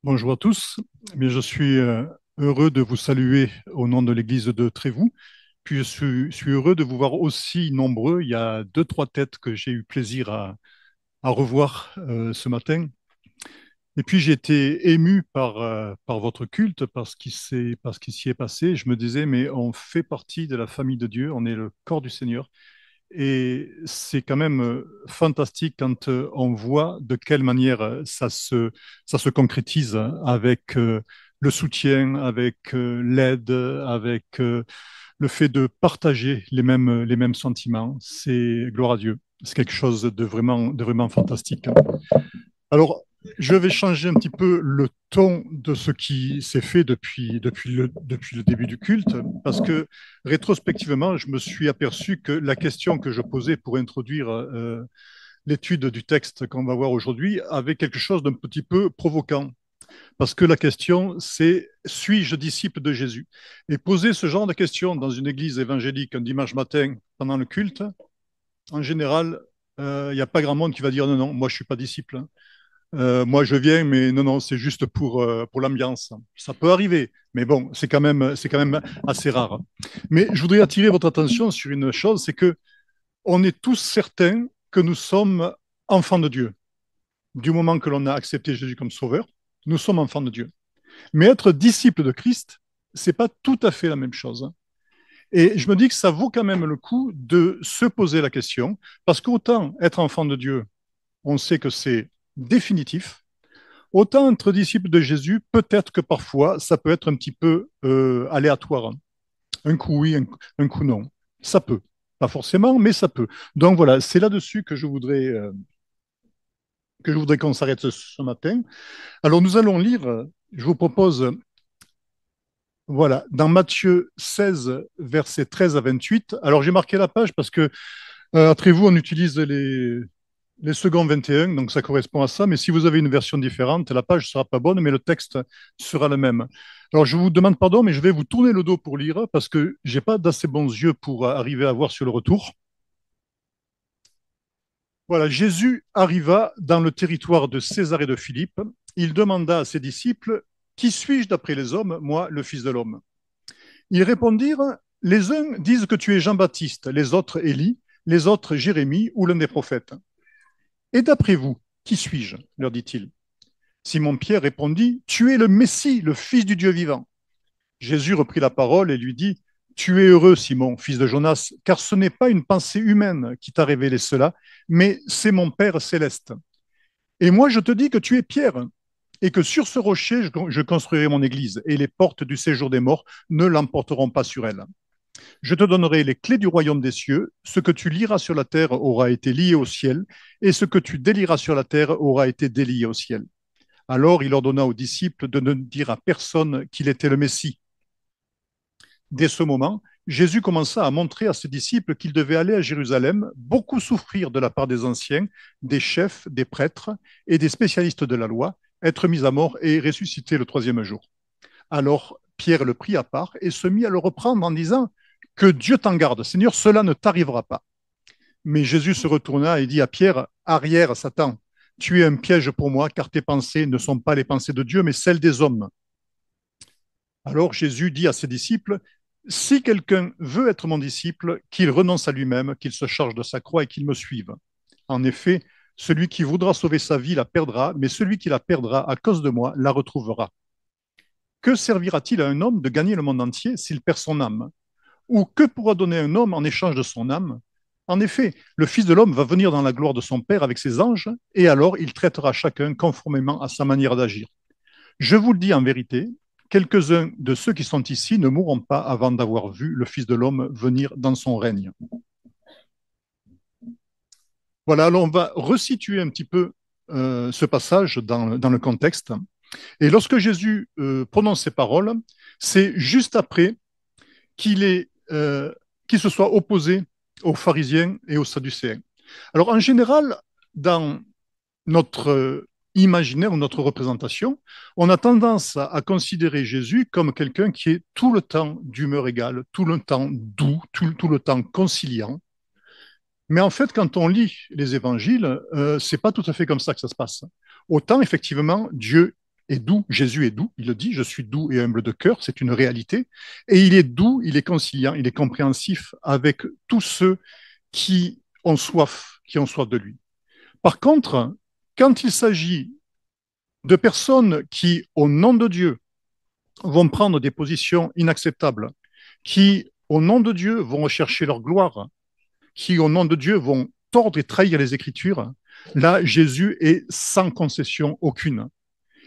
Bonjour à tous. Eh bien, je suis heureux de vous saluer au nom de l'Église de Trévoux. Puis je suis heureux de vous voir aussi nombreux. Il y a deux, trois têtes que j'ai eu plaisir à revoir ce matin. Et puis j'ai été ému par votre culte, par ce qui s'y est passé. Je me disais, mais on fait partie de la famille de Dieu, on est le corps du Seigneur. Et c'est quand même fantastique quand on voit de quelle manière ça se concrétise avec le soutien, avec l'aide, avec le fait de partager les mêmes sentiments. C'est gloire à Dieu. C'est quelque chose de vraiment fantastique. Alors, je vais changer un petit peu le ton de ce qui s'est fait depuis le début du culte, parce que rétrospectivement, je me suis aperçu que la question que je posais pour introduire l'étude du texte qu'on va voir aujourd'hui avait quelque chose d'un petit peu provoquant. Parce que la question, c'est suis-je disciple de Jésus? Et poser ce genre de questions dans une église évangélique un dimanche matin pendant le culte, en général, il n'y a pas grand monde qui va dire non, non, moi je ne suis pas disciple, hein. Moi, je viens, mais non, non, c'est juste pour l'ambiance. Ça peut arriver, mais bon, c'est quand même assez rare. Mais je voudrais attirer votre attention sur une chose, c'est que on est tous certains que nous sommes enfants de Dieu. Du moment que l'on a accepté Jésus comme sauveur, nous sommes enfants de Dieu. Mais être disciple de Christ, c'est pas tout à fait la même chose. Et je me dis que ça vaut quand même le coup de se poser la question, parce qu'autant être enfant de Dieu, on sait que c'est définitif. Autant être disciple de Jésus, peut-être que parfois, ça peut être un petit peu aléatoire. Un coup oui, un coup non. Ça peut. Pas forcément, mais ça peut. Donc voilà, c'est là-dessus que je voudrais qu'on s'arrête ce matin. Alors nous allons lire, je vous propose, voilà, dans Matthieu 16, versets 13 à 28. Alors j'ai marqué la page parce que, après vous, on utilise les secondes 21, donc ça correspond à ça. Mais si vous avez une version différente, la page ne sera pas bonne, mais le texte sera le même. Alors je vous demande pardon, mais je vais vous tourner le dos pour lire parce que j'ai pas d'assez bons yeux pour arriver à voir sur le retour. Voilà, Jésus arriva dans le territoire de Césarée de Philippe. Il demanda à ses disciples, qui suis-je d'après les hommes, moi, le Fils de l'homme? Ils répondirent, les uns disent que tu es Jean-Baptiste, les autres Élie, les autres Jérémie ou l'un des prophètes. Et d'après vous, qui suis-je? Leur dit-il. Simon-Pierre répondit, tu es le Messie, le Fils du Dieu vivant. Jésus reprit la parole et lui dit, tu es heureux, Simon, fils de Jonas, car ce n'est pas une pensée humaine qui t'a révélé cela, mais c'est mon Père céleste. Et moi, je te dis que tu es Pierre, et que sur ce rocher, je construirai mon église, et les portes du séjour des morts ne l'emporteront pas sur elle. Je te donnerai les clés du royaume des cieux. Ce que tu liras sur la terre aura été lié au ciel, et ce que tu délieras sur la terre aura été délié au ciel. Alors il ordonna aux disciples de ne dire à personne qu'il était le Messie. Dès ce moment, Jésus commença à montrer à ses disciples qu'il devait aller à Jérusalem, beaucoup souffrir de la part des anciens, des chefs, des prêtres et des spécialistes de la loi, être mis à mort et ressusciter le troisième jour. Alors Pierre le prit à part et se mit à le reprendre en disant, que Dieu t'en garde, Seigneur, cela ne t'arrivera pas. Mais Jésus se retourna et dit à Pierre, arrière, Satan, tu es un piège pour moi, car tes pensées ne sont pas les pensées de Dieu, mais celles des hommes. Alors Jésus dit à ses disciples, si quelqu'un veut être mon disciple, qu'il renonce à lui-même, qu'il se charge de sa croix et qu'il me suive. En effet, celui qui voudra sauver sa vie la perdra, mais celui qui la perdra à cause de moi la retrouvera. Que servira-t-il à un homme de gagner le monde entier s'il perd son âme? Ou que pourra donner un homme en échange de son âme? En effet, le Fils de l'homme va venir dans la gloire de son Père avec ses anges, et alors il traitera chacun conformément à sa manière d'agir. Je vous le dis en vérité, quelques-uns de ceux qui sont ici ne mourront pas avant d'avoir vu le Fils de l'homme venir dans son règne. Voilà, alors on va resituer un petit peu ce passage dans le contexte. Et lorsque Jésus prononce ces paroles, c'est juste après qu'il qu'il se soit opposé aux pharisiens et aux sadducéens. Alors en général, dans notre imaginaire ou notre représentation, on a tendance à considérer Jésus comme quelqu'un qui est tout le temps d'humeur égale, tout le temps doux, tout le temps conciliant. Mais en fait, quand on lit les évangiles, c'est pas tout à fait comme ça que ça se passe. Autant, effectivement, Dieu est doux, Jésus est doux, il le dit, je suis doux et humble de cœur, c'est une réalité. Et il est doux, il est conciliant, il est compréhensif avec tous ceux qui ont soif de lui. Par contre, quand il s'agit de personnes qui, au nom de Dieu, vont prendre des positions inacceptables, qui, au nom de Dieu, vont rechercher leur gloire, qui, au nom de Dieu, vont tordre et trahir les Écritures, là, Jésus est sans concession aucune.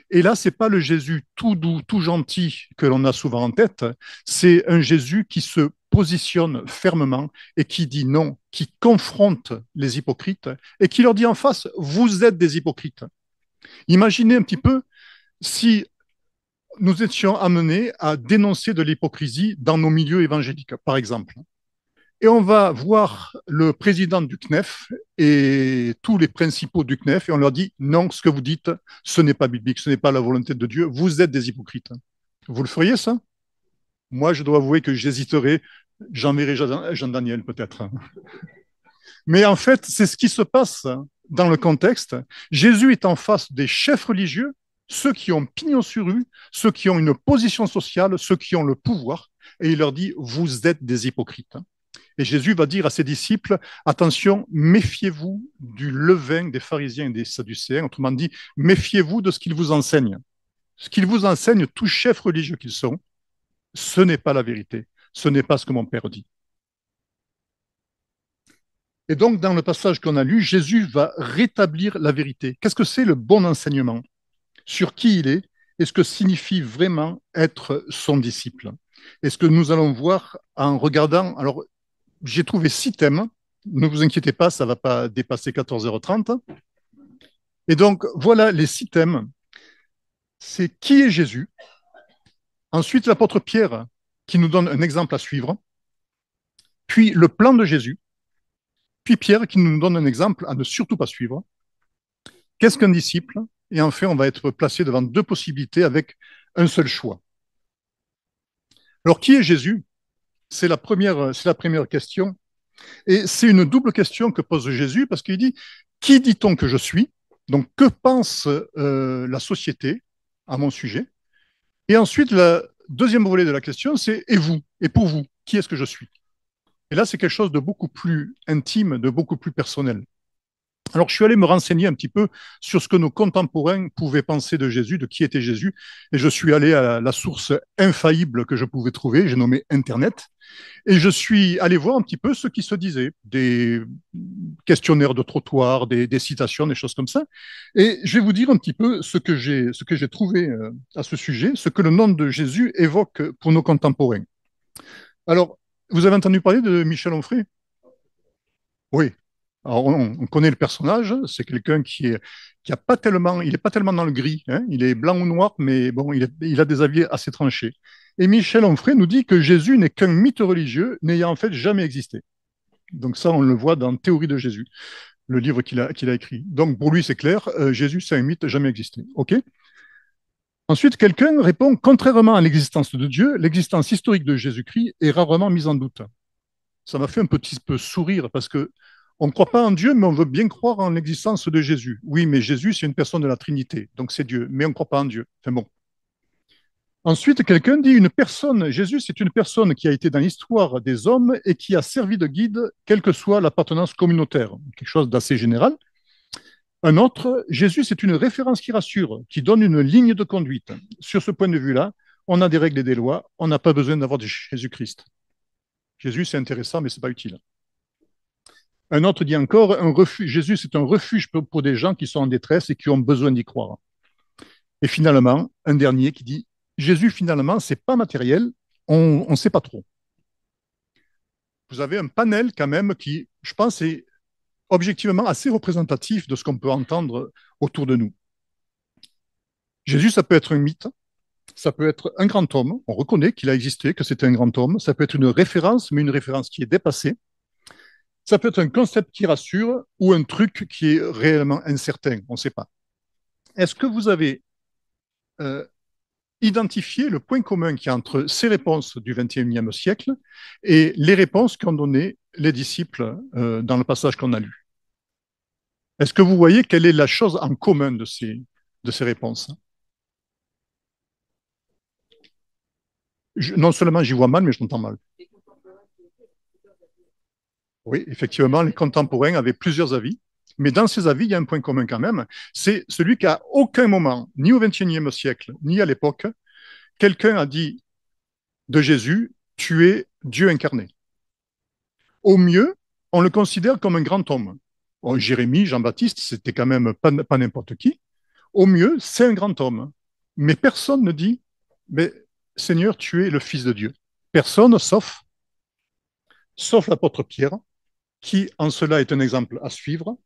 Et là, c'est pas le Jésus tout doux, tout gentil que l'on a souvent en tête, c'est un Jésus qui se positionne fermement et qui dit non, qui confronte les hypocrites et qui leur dit en face, vous êtes des hypocrites. Imaginez un petit peu si nous étions amenés à dénoncer de l'hypocrisie dans nos milieux évangéliques, par exemple. Et on va voir le président du CNEF et tous les principaux du CNEF et on leur dit non, ce que vous dites, ce n'est pas biblique, ce n'est pas la volonté de Dieu, vous êtes des hypocrites. Vous le feriez ça? Moi, je dois avouer que j'hésiterais, j'enverrai Jean Daniel peut-être. Mais en fait, c'est ce qui se passe dans le contexte. Jésus est en face des chefs religieux, ceux qui ont pignon sur rue, ceux qui ont une position sociale, ceux qui ont le pouvoir, et il leur dit, vous êtes des hypocrites. Et Jésus va dire à ses disciples, attention, méfiez-vous du levain des pharisiens et des sadducéens, autrement dit, méfiez-vous de ce qu'ils vous enseignent. Ce qu'ils vous enseignent, tous chefs religieux qu'ils sont, ce n'est pas la vérité, ce n'est pas ce que mon Père dit. Et donc, dans le passage qu'on a lu, Jésus va rétablir la vérité. Qu'est-ce que c'est le bon enseignement? Sur qui il est et ce que signifie vraiment être son disciple. Et ce que nous allons voir en regardant, alors j'ai trouvé 6 thèmes, ne vous inquiétez pas, ça ne va pas dépasser 14h30. Et donc, voilà les 6 thèmes. C'est qui est Jésus? Ensuite, l'apôtre Pierre qui nous donne un exemple à suivre. Puis le plan de Jésus. Puis Pierre qui nous donne un exemple à ne surtout pas suivre. Qu'est-ce qu'un disciple? Et enfin, on va être placé devant 2 possibilités avec un seul choix. Alors, qui est Jésus? C'est la première question. Et c'est une double question que pose Jésus parce qu'il dit, qui dit-on que je suis? Donc, que pense la société à mon sujet? Et ensuite, le deuxième volet de la question, c'est et vous? Et pour vous, qui est-ce que je suis? Et là, c'est quelque chose de beaucoup plus intime, de beaucoup plus personnel. Alors, je suis allé me renseigner un petit peu sur ce que nos contemporains pouvaient penser de Jésus, de qui était Jésus, et je suis allé à la source infaillible que je pouvais trouver, j'ai nommé Internet, et je suis allé voir un petit peu ce qui se disait, des questionnaires de trottoir, des citations, des choses comme ça, et je vais vous dire un petit peu ce que j'ai trouvé à ce sujet, ce que le nom de Jésus évoque pour nos contemporains. Alors, vous avez entendu parler de Michel Onfray? Oui. Alors, on connaît le personnage, c'est quelqu'un qui a pas tellement, il est pas tellement dans le gris, hein, il est blanc ou noir, mais bon, il a des avis assez tranchés. Et Michel Onfray nous dit que Jésus n'est qu'un mythe religieux n'ayant en fait jamais existé. Donc ça, on le voit dans Théorie de Jésus, le livre qu'il a écrit. Donc pour lui, c'est clair, Jésus, c'est un mythe jamais existé. OK? Ensuite, quelqu'un répond, contrairement à l'existence de Dieu, l'existence historique de Jésus-Christ est rarement mise en doute. Ça m'a fait un petit peu sourire parce que on ne croit pas en Dieu, mais on veut bien croire en l'existence de Jésus. Oui, mais Jésus, c'est une personne de la Trinité, donc c'est Dieu, mais on ne croit pas en Dieu. Enfin bon. Ensuite, quelqu'un dit une personne, Jésus, c'est une personne qui a été dans l'histoire des hommes et qui a servi de guide, quelle que soit l'appartenance communautaire. Quelque chose d'assez général. Un autre, Jésus, c'est une référence qui rassure, qui donne une ligne de conduite. Sur ce point de vue-là, on a des règles et des lois, on n'a pas besoin d'avoir de Jésus-Christ. Jésus, c'est intéressant, mais ce n'est pas utile. Un autre dit encore, Jésus, c'est un refuge pour des gens qui sont en détresse et qui ont besoin d'y croire. Et finalement, un dernier qui dit, Jésus, finalement, c'est pas matériel, on ne sait pas trop. Vous avez un panel quand même qui, je pense, est objectivement assez représentatif de ce qu'on peut entendre autour de nous. Jésus, ça peut être un mythe, ça peut être un grand homme, on reconnaît qu'il a existé, que c'était un grand homme, ça peut être une référence, mais une référence qui est dépassée. Ça peut être un concept qui rassure ou un truc qui est réellement incertain, on ne sait pas. Est-ce que vous avez euh, identifié le point commun qu'il y a entre ces réponses du XXIe siècle et les réponses qu'ont données les disciples dans le passage qu'on a lu? Est-ce que vous voyez quelle est la chose en commun de ces réponses? Non seulement j'y vois mal, mais je l'entends mal. Oui, effectivement, les contemporains avaient plusieurs avis, mais dans ces avis, il y a un point commun quand même, c'est celui qu'à aucun moment, ni au XXIe siècle, ni à l'époque, quelqu'un a dit de Jésus, tu es Dieu incarné. Au mieux, on le considère comme un grand homme. Bon, Jérémie, Jean-Baptiste, c'était quand même pas n'importe qui. Au mieux, c'est un grand homme. Mais personne ne dit, mais Seigneur, tu es le Fils de Dieu. Personne, sauf l'apôtre Pierre, qui en cela est un exemple à suivre.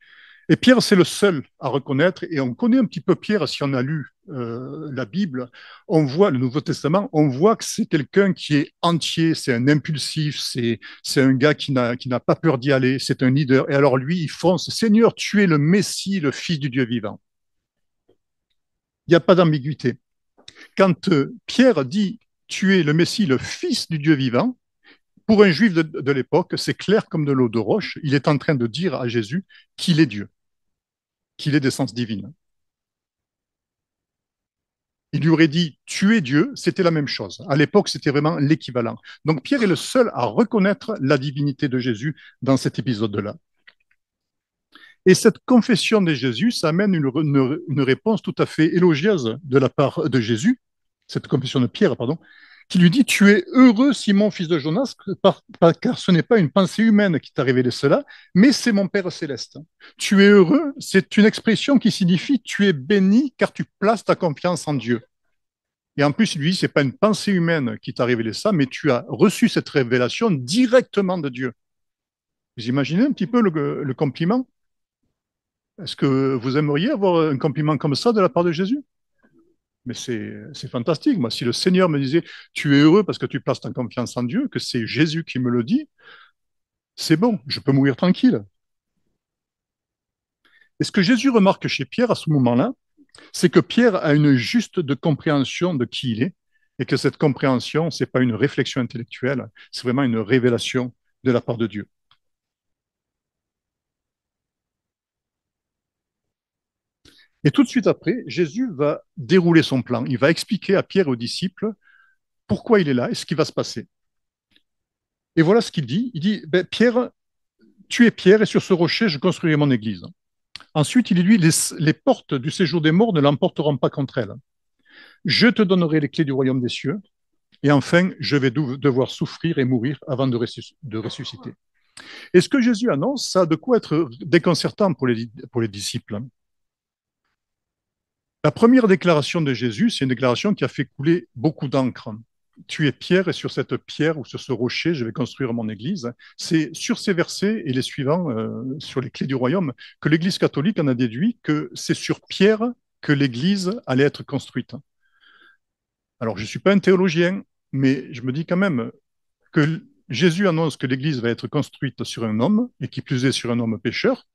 Et Pierre, c'est le seul à reconnaître, et on connaît un petit peu Pierre si on a lu la Bible, on voit le Nouveau Testament, on voit que c'est quelqu'un qui est entier, c'est un impulsif, c'est un gars qui n'a pas peur d'y aller, c'est un leader. Et alors lui, il fonce, Seigneur, tu es le Messie, le Fils du Dieu vivant. Il n'y a pas d'ambiguïté. Quand Pierre dit, tu es le Messie, le Fils du Dieu vivant, pour un juif de l'époque, c'est clair comme de l'eau de roche, il est en train de dire à Jésus qu'il est Dieu, qu'il est d'essence divine. Il lui aurait dit tu es Dieu, c'était la même chose. À l'époque, c'était vraiment l'équivalent. Donc Pierre est le seul à reconnaître la divinité de Jésus dans cet épisode-là. Et cette confession de Jésus, ça amène une réponse tout à fait élogieuse de la part de Jésus, cette confession de Pierre, pardon, qui lui dit tu es heureux, Simon, fils de Jonas, car ce n'est pas une pensée humaine qui t'a révélé cela, mais c'est mon Père céleste. Tu es heureux, c'est une expression qui signifie tu es béni car tu places ta confiance en Dieu. Et en plus, il lui dit, c'est pas une pensée humaine qui t'a révélé ça, mais tu as reçu cette révélation directement de Dieu. Vous imaginez un petit peu le compliment? Est-ce que vous aimeriez avoir un compliment comme ça de la part de Jésus? Mais c'est fantastique. Moi, si le Seigneur me disait, tu es heureux parce que tu places ta confiance en Dieu, que c'est Jésus qui me le dit, c'est bon, je peux mourir tranquille. Et ce que Jésus remarque chez Pierre à ce moment-là, c'est que Pierre a une juste de compréhension de qui il est, et que cette compréhension, c'est pas une réflexion intellectuelle, c'est vraiment une révélation de la part de Dieu. Et tout de suite après, Jésus va dérouler son plan. Il va expliquer à Pierre et aux disciples pourquoi il est là et ce qui va se passer. Et voilà ce qu'il dit. Il dit, ben, Pierre, tu es Pierre et sur ce rocher, je construirai mon église. Ensuite, il dit, les portes du séjour des morts ne l'emporteront pas contre elle. Je te donnerai les clés du royaume des cieux. Et enfin, je vais devoir souffrir et mourir avant de ressusciter. Et ce que Jésus annonce, ça a de quoi être déconcertant pour les disciples. La première déclaration de Jésus, c'est une déclaration qui a fait couler beaucoup d'encre. Tu es pierre et sur cette pierre ou sur ce rocher, je vais construire mon église. C'est sur ces versets et les suivants, sur les clés du royaume, que l'église catholique en a déduit que c'est sur pierre que l'église allait être construite. Alors, je ne suis pas un théologien, mais je me dis quand même que Jésus annonce que l'église va être construite sur un homme, et qui plus est sur un homme pécheur.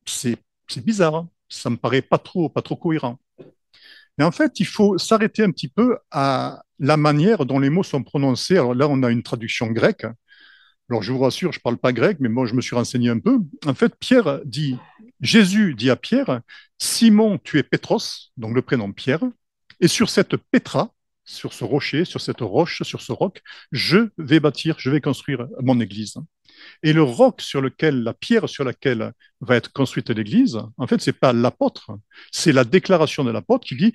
C'est bizarre, hein. Ça me paraît pas trop cohérent. Mais en fait, il faut s'arrêter un petit peu à la manière dont les mots sont prononcés. Alors là, on a une traduction grecque. Alors je vous rassure, je ne parle pas grec, mais moi je me suis renseigné un peu. En fait, Jésus dit à Pierre, Simon, tu es Pétros, donc le prénom Pierre, et sur cette Pétra, sur ce rocher, sur cette roche, sur ce roc, je vais construire mon église. Et le roc sur lequel, la pierre sur laquelle va être construite l'église, en fait, c'est pas l'apôtre, c'est la déclaration de l'apôtre qui dit,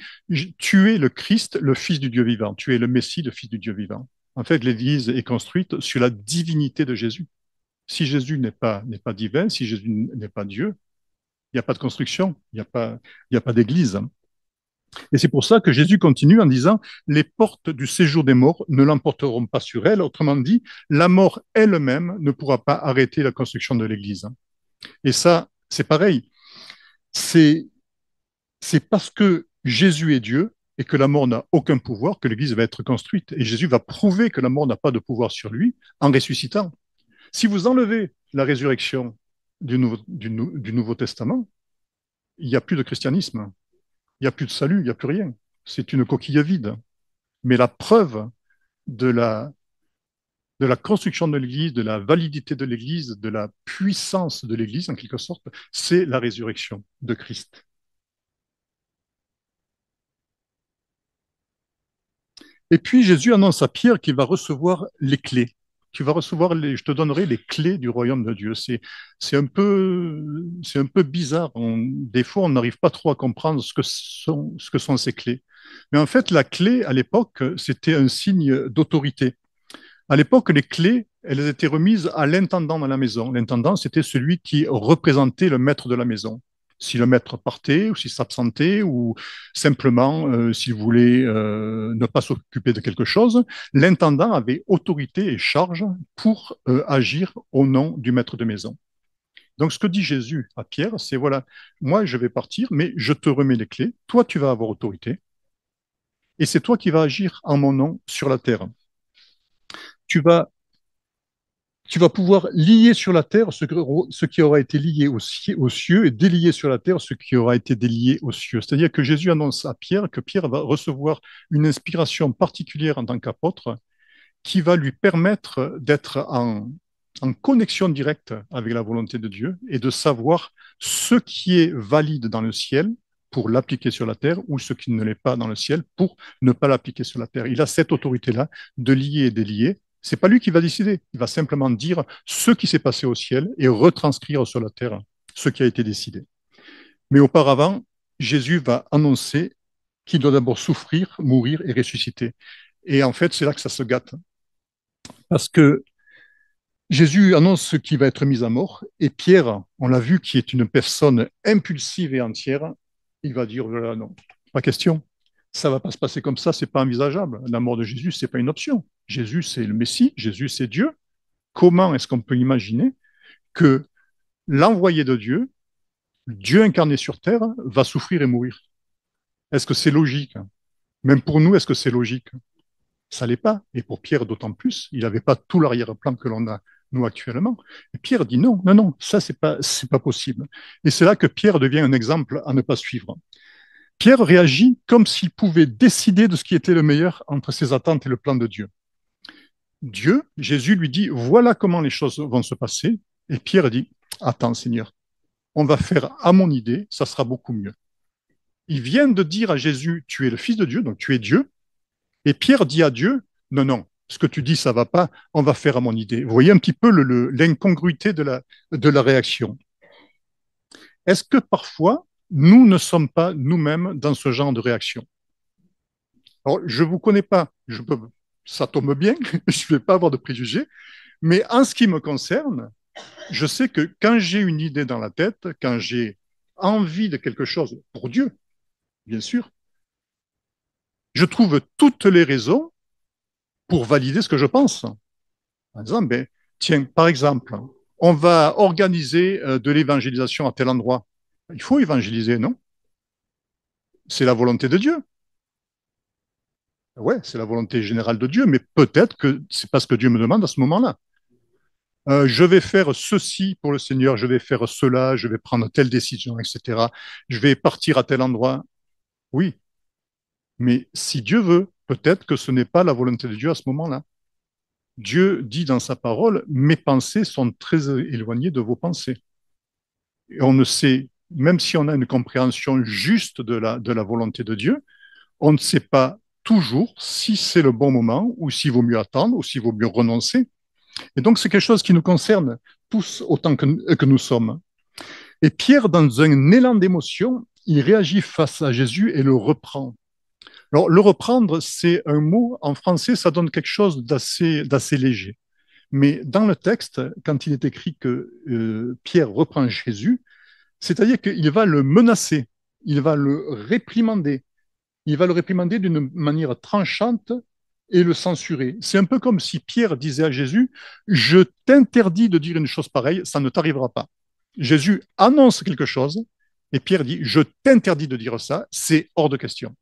tu es le Christ, le Fils du Dieu vivant, tu es le Messie, le Fils du Dieu vivant. En fait, l'église est construite sur la divinité de Jésus. Si Jésus n'est pas divin, si Jésus n'est pas Dieu, il n'y a pas de construction, il y a pas d'église. Et c'est pour ça que Jésus continue en disant, les portes du séjour des morts ne l'emporteront pas sur elle. Autrement dit, la mort elle-même ne pourra pas arrêter la construction de l'Église. Et ça, c'est pareil. C'est, c'est parce que Jésus est Dieu et que la mort n'a aucun pouvoir que l'Église va être construite. Et Jésus va prouver que la mort n'a pas de pouvoir sur lui en ressuscitant. Si vous enlevez la résurrection du Nouveau Testament, il n'y a plus de christianisme, il n'y a plus de salut, il n'y a plus rien. C'est une coquille vide. Mais la preuve de de la construction de l'Église, de la validité de l'Église, de la puissance de l'Église, en quelque sorte, c'est la résurrection de Christ. Et puis Jésus annonce à Pierre qu'il va recevoir les clés. Je te donnerai les clés du royaume de Dieu. C'est un peu bizarre. Des fois, on n'arrive pas trop à comprendre ce que sont ces clés. Mais en fait, la clé, à l'époque, c'était un signe d'autorité. À l'époque, les clés, elles étaient remises à l'intendant de la maison. L'intendant, c'était celui qui représentait le maître de la maison. Si le maître partait ou s'il s'absentait ou simplement s'il voulait ne pas s'occuper de quelque chose, l'intendant avait autorité et charge pour agir au nom du maître de maison. Donc, ce que dit Jésus à Pierre, c'est voilà, moi je vais partir, mais je te remets les clés, toi tu vas avoir autorité, et c'est toi qui vas agir en mon nom sur la terre. Tu vas tu vas pouvoir lier sur la terre ce qui aura été lié aux cieux et délier sur la terre ce qui aura été délié aux cieux. C'est-à-dire que Jésus annonce à Pierre que Pierre va recevoir une inspiration particulière en tant qu'apôtre qui va lui permettre d'être en connexion directe avec la volonté de Dieu et de savoir ce qui est valide dans le ciel pour l'appliquer sur la terre ou ce qui ne l'est pas dans le ciel pour ne pas l'appliquer sur la terre. Il a cette autorité-là de lier et délier. C'est pas lui qui va décider. Il va simplement dire ce qui s'est passé au ciel et retranscrire sur la terre ce qui a été décidé. Mais auparavant, Jésus va annoncer qu'il doit d'abord souffrir, mourir et ressusciter. Et en fait, c'est là que ça se gâte. Parce que Jésus annonce ce qui va être mis à mort, et Pierre, on l'a vu, qui est une personne impulsive et entière, il va dire, voilà, non, pas question. Ça va pas se passer comme ça, c'est pas envisageable. La mort de Jésus, c'est pas une option. Jésus, c'est le Messie, Jésus, c'est Dieu. Comment est-ce qu'on peut imaginer que l'envoyé de Dieu, Dieu incarné sur terre, va souffrir et mourir? Est-ce que c'est logique? Même pour nous, est-ce que c'est logique? Ça l'est pas. Et pour Pierre, d'autant plus, il n'avait pas tout l'arrière-plan que l'on a nous actuellement. Et Pierre dit non, non, non, ça c'est pas possible. Et c'est là que Pierre devient un exemple à ne pas suivre. Pierre réagit comme s'il pouvait décider de ce qui était le meilleur entre ses attentes et le plan de Dieu. Dieu, Jésus lui dit voilà comment les choses vont se passer. Et Pierre dit attends Seigneur, on va faire à mon idée, ça sera beaucoup mieux. Il vient de dire à Jésus tu es le Fils de Dieu, donc tu es Dieu. Et Pierre dit à Dieu, non, non, ce que tu dis, ça va pas, on va faire à mon idée. Vous voyez un petit peu l'incongruité de la réaction. Est-ce que parfois, nous ne sommes pas nous-mêmes dans ce genre de réaction? Alors, je ne vous connais pas, ça tombe bien, je ne vais pas avoir de préjugés, mais en ce qui me concerne, je sais que quand j'ai une idée dans la tête, quand j'ai envie de quelque chose pour Dieu, bien sûr, je trouve toutes les raisons pour valider ce que je pense. En disant, ben, tiens, par exemple, on va organiser de l'évangélisation à tel endroit. Il faut évangéliser, non? C'est la volonté de Dieu. Ouais, c'est la volonté générale de Dieu, mais peut-être que c'est pas ce que Dieu me demande à ce moment-là. Je vais faire ceci pour le Seigneur, je vais faire cela, je vais prendre telle décision, etc. Je vais partir à tel endroit. Oui, mais si Dieu veut, peut-être que ce n'est pas la volonté de Dieu à ce moment-là. Dieu dit dans sa parole, mes pensées sont très éloignées de vos pensées. Et on ne sait, même si on a une compréhension juste de la volonté de Dieu, on ne sait pas toujours si c'est le bon moment ou s'il vaut mieux attendre ou s'il vaut mieux renoncer. Et donc, c'est quelque chose qui nous concerne tous autant que nous sommes. Et Pierre, dans un élan d'émotion, il réagit face à Jésus et le reprend. Alors, le reprendre, c'est un mot, en français, ça donne quelque chose d'assez léger. Mais dans le texte, quand il est écrit que Pierre reprend Jésus, c'est-à-dire qu'il va le menacer, il va le réprimander, il va le réprimander d'une manière tranchante et le censurer. C'est un peu comme si Pierre disait à Jésus, je t'interdis de dire une chose pareille, ça ne t'arrivera pas. Jésus annonce quelque chose et Pierre dit, je t'interdis de dire ça, c'est hors de question.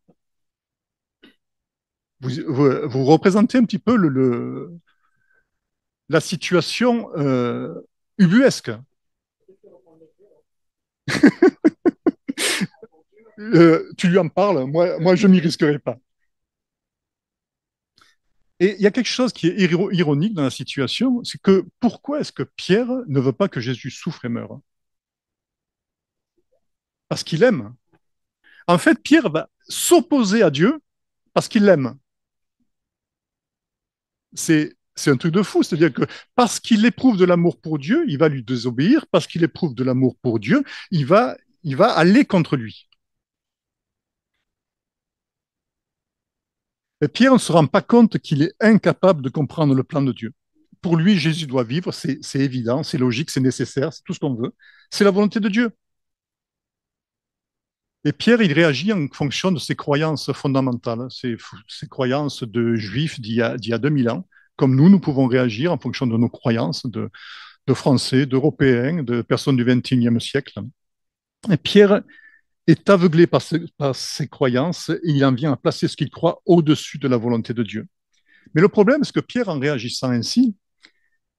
Vous représentez un petit peu la situation ubuesque. Tu lui en parles, moi je m'y risquerai pas. Et il y a quelque chose qui est ironique dans la situation, c'est que pourquoi est-ce que Pierre ne veut pas que Jésus souffre et meure? Parce qu'il aime. En fait, Pierre va s'opposer à Dieu parce qu'il l'aime. C'est un truc de fou. C'est-à-dire que parce qu'il éprouve de l'amour pour Dieu, il va lui désobéir. Parce qu'il éprouve de l'amour pour Dieu, il va aller contre lui. Et Pierre ne se rend pas compte qu'il est incapable de comprendre le plan de Dieu. Pour lui, Jésus doit vivre, c'est évident, c'est logique, c'est nécessaire, c'est tout ce qu'on veut. C'est la volonté de Dieu. Et Pierre, il réagit en fonction de ses croyances fondamentales, ses croyances de juifs d'il y a 2000 ans. Comme nous pouvons réagir en fonction de nos croyances de Français, d'Européens, de personnes du XXIe siècle. Et Pierre est aveuglé par ses croyances et il en vient à placer ce qu'il croit au-dessus de la volonté de Dieu. Mais le problème, c'est que Pierre, en réagissant ainsi,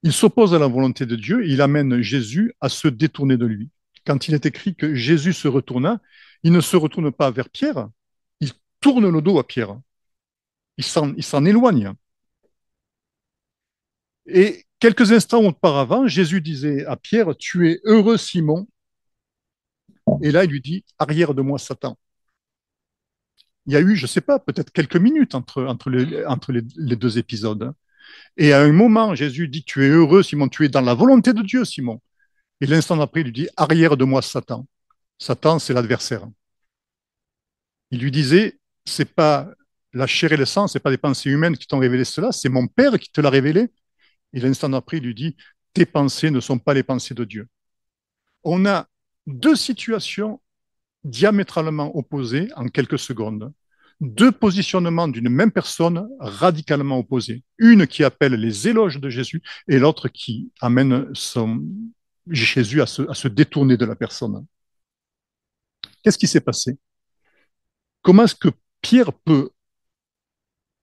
il s'oppose à la volonté de Dieu et il amène Jésus à se détourner de lui. Quand il est écrit que Jésus se retourna, il ne se retourne pas vers Pierre, il tourne le dos à Pierre. Il s'en éloigne. Et quelques instants auparavant, Jésus disait à Pierre, tu es heureux Simon. Et là, il lui dit, arrière de moi Satan. Il y a eu, je ne sais pas, peut-être quelques minutes entre les deux épisodes. Et à un moment, Jésus dit, tu es heureux Simon, tu es dans la volonté de Dieu Simon. Et l'instant d'après, il lui dit, arrière de moi Satan. Satan, c'est l'adversaire. Il lui disait, c'est pas la chair et le sang, c'est pas des pensées humaines qui t'ont révélé cela, c'est mon Père qui te l'a révélé. Et l'instant d'après, il lui dit, tes pensées ne sont pas les pensées de Dieu. On a deux situations diamétralement opposées en quelques secondes. Deux positionnements d'une même personne radicalement opposés. Une qui appelle les éloges de Jésus et l'autre qui amène Jésus à se détourner de la personne. Qu'est-ce qui s'est passé? Comment est-ce que Pierre peut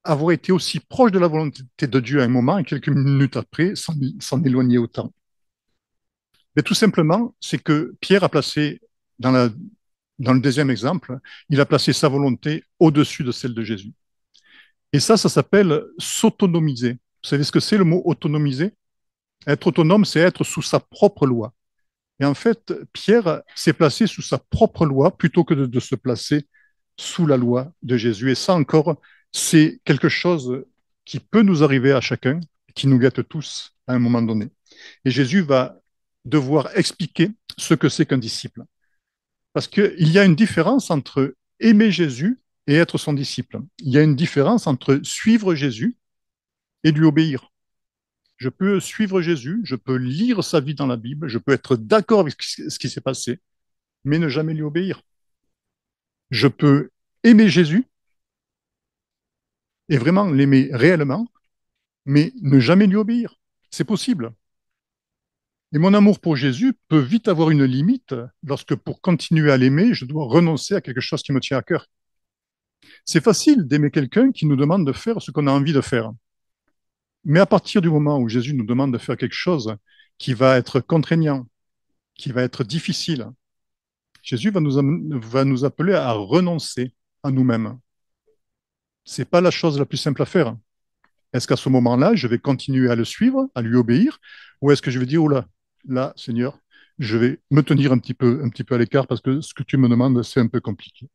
avoir été aussi proche de la volonté de Dieu à un moment et quelques minutes après s'en éloigner autant? Mais tout simplement, c'est que Pierre a placé, dans, la, dans le deuxième exemple, il a placé sa volonté au-dessus de celle de Jésus. Et ça s'appelle s'autonomiser. Vous savez ce que c'est le mot autonomiser? Être autonome, c'est être sous sa propre loi. Et en fait, Pierre s'est placé sous sa propre loi plutôt que de se placer sous la loi de Jésus. Et ça encore, c'est quelque chose qui peut nous arriver à chacun, qui nous guette tous à un moment donné. Et Jésus va devoir expliquer ce que c'est qu'un disciple. Parce qu'il y a une différence entre aimer Jésus et être son disciple. Il y a une différence entre suivre Jésus et lui obéir. Je peux suivre Jésus, je peux lire sa vie dans la Bible, je peux être d'accord avec ce qui s'est passé, mais ne jamais lui obéir. Je peux aimer Jésus et vraiment l'aimer réellement, mais ne jamais lui obéir. C'est possible. Et mon amour pour Jésus peut vite avoir une limite lorsque pour continuer à l'aimer, je dois renoncer à quelque chose qui me tient à cœur. C'est facile d'aimer quelqu'un qui nous demande de faire ce qu'on a envie de faire. Mais à partir du moment où Jésus nous demande de faire quelque chose qui va être contraignant, qui va être difficile, Jésus va nous appeler à renoncer à nous-mêmes. C'est pas la chose la plus simple à faire. Est-ce qu'à ce moment-là, je vais continuer à le suivre, à lui obéir, ou est-ce que je vais dire, oh là, Seigneur, je vais me tenir un petit peu à l'écart parce que ce que tu me demandes, c'est un peu compliqué.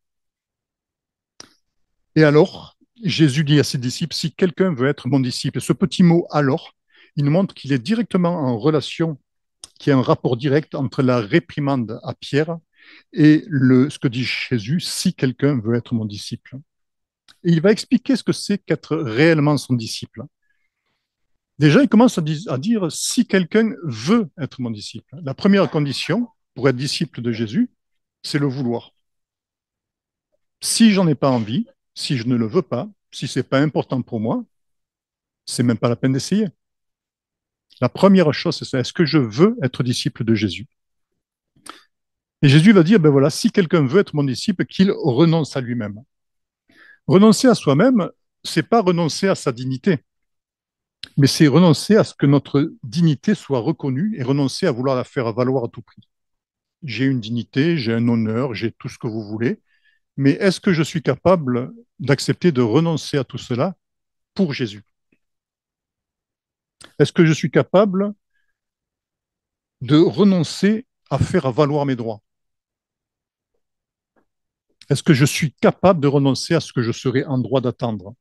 Et alors, Jésus dit à ses disciples, si quelqu'un veut être mon disciple, ce petit mot alors, il nous montre qu'il est directement en relation, qu'il y a un rapport direct entre la réprimande à Pierre et ce que dit Jésus, si quelqu'un veut être mon disciple. Et il va expliquer ce que c'est qu'être réellement son disciple. Déjà, il commence à dire si quelqu'un veut être mon disciple. La première condition pour être disciple de Jésus, c'est le vouloir. Si j'en ai pas envie, si je ne le veux pas, si c'est pas important pour moi, c'est même pas la peine d'essayer. La première chose, c'est ça. Est-ce que je veux être disciple de Jésus? Et Jésus va dire, ben voilà, si quelqu'un veut être mon disciple, qu'il renonce à lui-même. Renoncer à soi-même, c'est pas renoncer à sa dignité, mais c'est renoncer à ce que notre dignité soit reconnue et renoncer à vouloir la faire valoir à tout prix. J'ai une dignité, j'ai un honneur, j'ai tout ce que vous voulez, mais est-ce que je suis capable d'accepter de renoncer à tout cela pour Jésus? Est-ce que je suis capable de renoncer à faire valoir mes droits? Est-ce que je suis capable de renoncer à ce que je serais en droit d'attendre?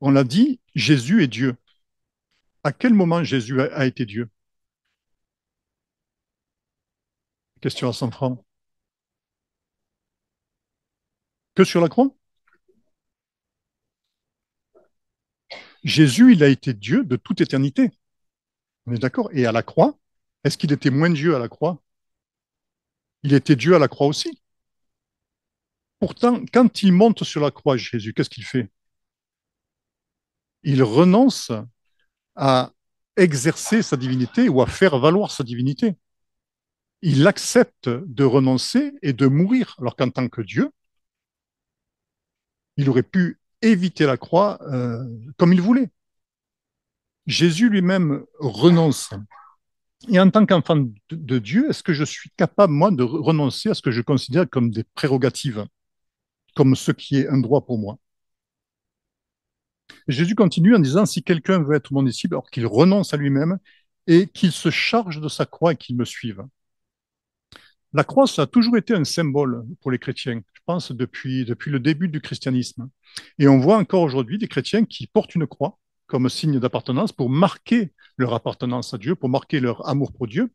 On l'a dit, Jésus est Dieu. À quel moment Jésus a été Dieu? Question à 100 francs. Que sur la croix? Jésus, il a été Dieu de toute éternité. On est d'accord? Et à la croix, est-ce qu'il était moins Dieu à la croix? Il était Dieu à la croix aussi. Pourtant, quand il monte sur la croix, Jésus, qu'est-ce qu'il fait? Il renonce à exercer sa divinité ou à faire valoir sa divinité. Il accepte de renoncer et de mourir, alors qu'en tant que Dieu, il aurait pu éviter la croix comme il voulait. Jésus lui-même renonce. Et en tant qu'enfant de Dieu, est-ce que je suis capable, moi, de renoncer à ce que je considère comme des prérogatives, comme ce qui est un droit pour moi? Et Jésus continue en disant, si quelqu'un veut être mon disciple, alors qu'il renonce à lui-même et qu'il se charge de sa croix et qu'il me suive. La croix, ça a toujours été un symbole pour les chrétiens, je pense, depuis le début du christianisme. Et on voit encore aujourd'hui des chrétiens qui portent une croix comme signe d'appartenance pour marquer leur appartenance à Dieu, pour marquer leur amour pour Dieu,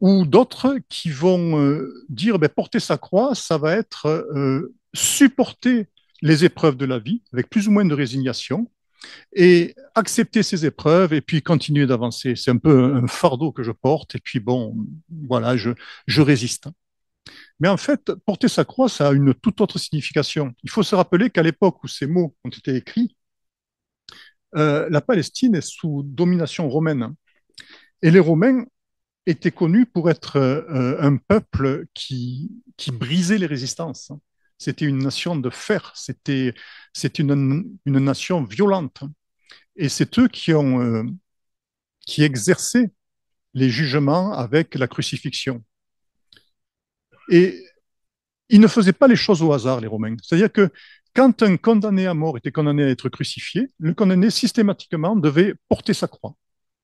ou d'autres qui vont dire, ben, porter sa croix, ça va être supporter les épreuves de la vie avec plus ou moins de résignation et accepter ces épreuves et puis continuer d'avancer. C'est un peu un fardeau que je porte et puis bon, voilà, je résiste. Mais en fait, porter sa croix, ça a une toute autre signification. Il faut se rappeler qu'à l'époque où ces mots ont été écrits, la Palestine est sous domination romaine. Et les Romains étaient connus pour être un peuple qui brisait les résistances. C'était une nation de fer, c'est une nation violente. Et c'est eux qui exerçaient les jugements avec la crucifixion. Et ils ne faisaient pas les choses au hasard, les Romains. C'est-à-dire que quand un condamné à mort était condamné à être crucifié, le condamné systématiquement devait porter sa croix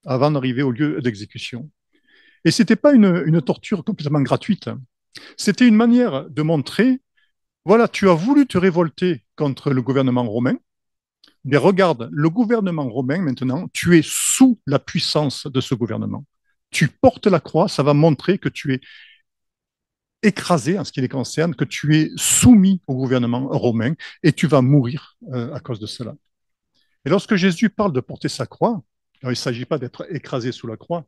avant d'arriver au lieu d'exécution. Et ce n'était pas une torture complètement gratuite. C'était une manière de montrer, voilà, tu as voulu te révolter contre le gouvernement romain, mais regarde, le gouvernement romain, maintenant, tu es sous la puissance de ce gouvernement. Tu portes la croix, ça va montrer que tu es écrasé en ce qui les concerne, que tu es soumis au gouvernement romain et tu vas mourir à cause de cela. Et lorsque Jésus parle de porter sa croix, alors il ne s'agit pas d'être écrasé sous la croix,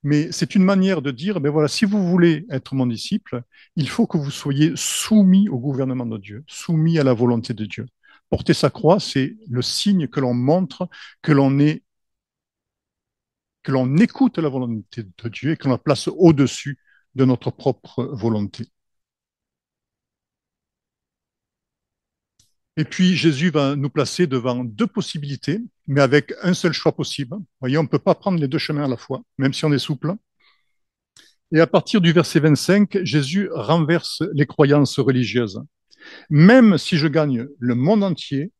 mais c'est une manière de dire, ben voilà, si vous voulez être mon disciple, il faut que vous soyez soumis au gouvernement de Dieu, soumis à la volonté de Dieu. Porter sa croix, c'est le signe que l'on montre que l'on est, que l'on écoute la volonté de Dieu et que l'on la place au-dessus de notre propre volonté. Et puis Jésus va nous placer devant deux possibilités, mais avec un seul choix possible. Vous voyez, on ne peut pas prendre les deux chemins à la fois, même si on est souple. Et à partir du verset 25, Jésus renverse les croyances religieuses. Même si je gagne le monde entier,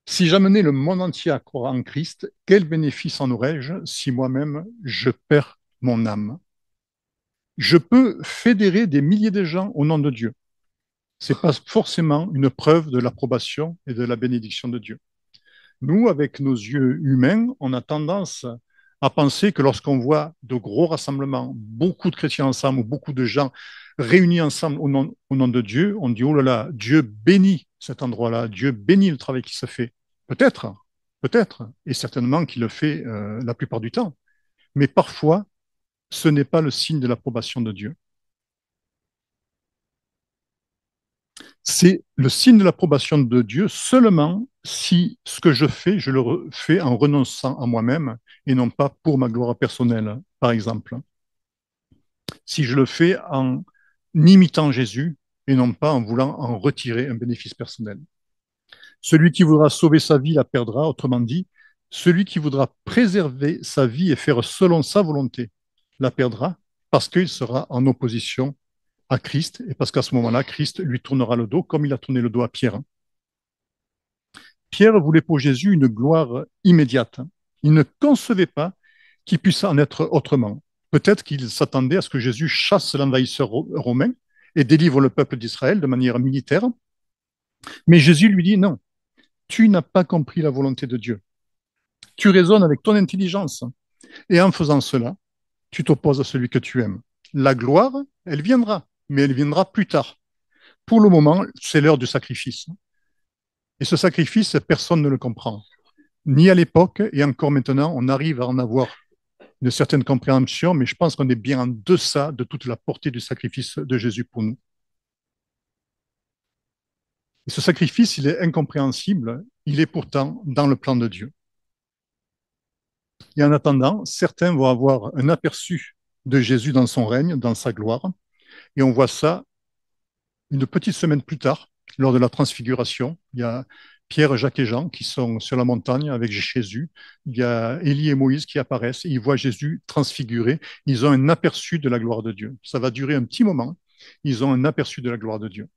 si j'amenais le monde entier à croire en Christ, quel bénéfice en aurais-je si moi-même je perds mon âme? Je peux fédérer des milliers de gens au nom de Dieu. Ce n'est pas forcément une preuve de l'approbation et de la bénédiction de Dieu. Nous, avec nos yeux humains, on a tendance à penser que lorsqu'on voit de gros rassemblements, beaucoup de chrétiens ensemble ou beaucoup de gens réunis ensemble au nom de Dieu, on dit, oh là là, Dieu bénit cet endroit-là, Dieu bénit le travail qui se fait. Peut-être, peut-être, et certainement qu'il le fait la plupart du temps. Mais parfois, ce n'est pas le signe de l'approbation de Dieu. C'est le signe de l'approbation de Dieu seulement si ce que je fais, je le fais en renonçant à moi-même et non pas pour ma gloire personnelle, par exemple. Si je le fais en imitant Jésus et non pas en voulant en retirer un bénéfice personnel. Celui qui voudra sauver sa vie la perdra, autrement dit, celui qui voudra préserver sa vie et faire selon sa volonté la perdra parce qu'il sera en opposition à Christ et parce qu'à ce moment-là, Christ lui tournera le dos comme il a tourné le dos à Pierre. Pierre voulait pour Jésus une gloire immédiate. Il ne concevait pas qu'il puisse en être autrement. Peut-être qu'il s'attendait à ce que Jésus chasse l'envahisseur romain et délivre le peuple d'Israël de manière militaire. Mais Jésus lui dit non, tu n'as pas compris la volonté de Dieu. Tu raisonnes avec ton intelligence. Et en faisant cela, tu t'opposes à celui que tu aimes. La gloire, elle viendra, mais elle viendra plus tard. Pour le moment, c'est l'heure du sacrifice. Et ce sacrifice, personne ne le comprend. Ni à l'époque, et encore maintenant, on arrive à en avoir une certaine compréhension, mais je pense qu'on est bien en deçà de toute la portée du sacrifice de Jésus pour nous. Et ce sacrifice, il est incompréhensible, il est pourtant dans le plan de Dieu. Et en attendant, certains vont avoir un aperçu de Jésus dans son règne, dans sa gloire, et on voit ça une petite semaine plus tard, lors de la transfiguration. Il y a Pierre, Jacques et Jean qui sont sur la montagne avec Jésus. Il y a Élie et Moïse qui apparaissent. Et ils voient Jésus transfiguré. Ils ont un aperçu de la gloire de Dieu. Ça va durer un petit moment. Ils ont un aperçu de la gloire de Dieu.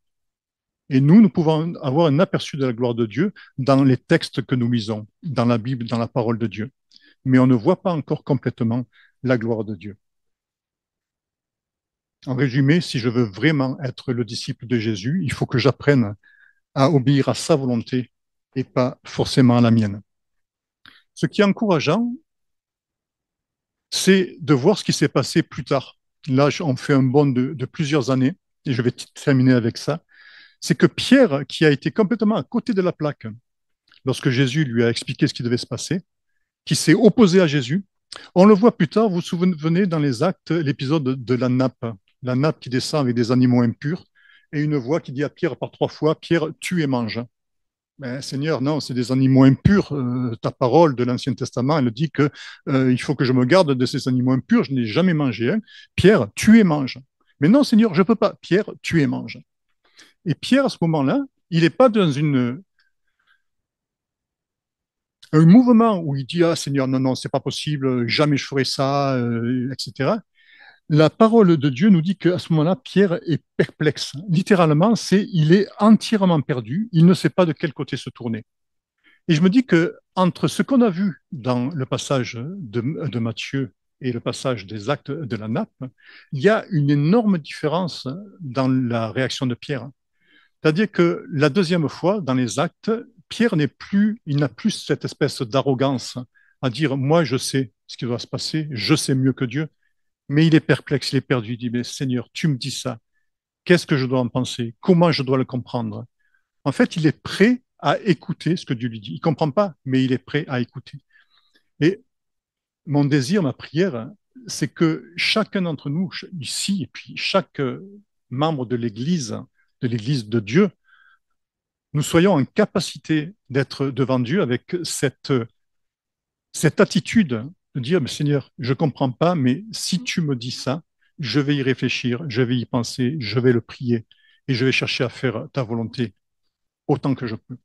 Et nous pouvons avoir un aperçu de la gloire de Dieu dans les textes que nous lisons, dans la Bible, dans la parole de Dieu. Mais on ne voit pas encore complètement la gloire de Dieu. En résumé, si je veux vraiment être le disciple de Jésus, il faut que j'apprenne à obéir à sa volonté et pas forcément à la mienne. Ce qui est encourageant, c'est de voir ce qui s'est passé plus tard. Là, on fait un bond de plusieurs années, et je vais terminer avec ça. C'est que Pierre, qui a été complètement à côté de la plaque lorsque Jésus lui a expliqué ce qui devait se passer, qui s'est opposé à Jésus, on le voit plus tard, vous vous souvenez dans les actes, l'épisode de la nappe qui descend avec des animaux impurs, et une voix qui dit à Pierre par 3 fois, Pierre, tue et mange. Ben, Seigneur, non, c'est des animaux impurs. Ta parole de l'Ancien Testament, elle dit que il faut que je me garde de ces animaux impurs. Je n'ai jamais mangé un. Pierre, tue et mange. Mais non, Seigneur, je ne peux pas. Pierre, tue et mange. Et Pierre, à ce moment-là, il n'est pas dans un mouvement où il dit, ah Seigneur, non, non, c'est pas possible, jamais je ferai ça, etc. La parole de Dieu nous dit qu'à ce moment-là, Pierre est perplexe. Littéralement, il est entièrement perdu. Il ne sait pas de quel côté se tourner. Et je me dis que entre ce qu'on a vu dans le passage de Matthieu et le passage des actes de la nappe, il y a une énorme différence dans la réaction de Pierre. C'est-à-dire que la deuxième fois, dans les actes, Pierre il n'a plus cette espèce d'arrogance à dire, moi je sais ce qui doit se passer, je sais mieux que Dieu, mais il est perplexe, il est perdu, il dit, mais Seigneur, tu me dis ça, qu'est-ce que je dois en penser, comment je dois le comprendre? En fait, il est prêt à écouter ce que Dieu lui dit. Il ne comprend pas, mais il est prêt à écouter. Et mon désir, ma prière, c'est que chacun d'entre nous, ici, et puis chaque membre de l'Église de Dieu, nous soyons en capacité d'être devant Dieu avec cette attitude de dire, mais Seigneur, je ne comprends pas, mais si tu me dis ça, je vais y réfléchir, je vais y penser, je vais le prier et je vais chercher à faire ta volonté autant que je peux.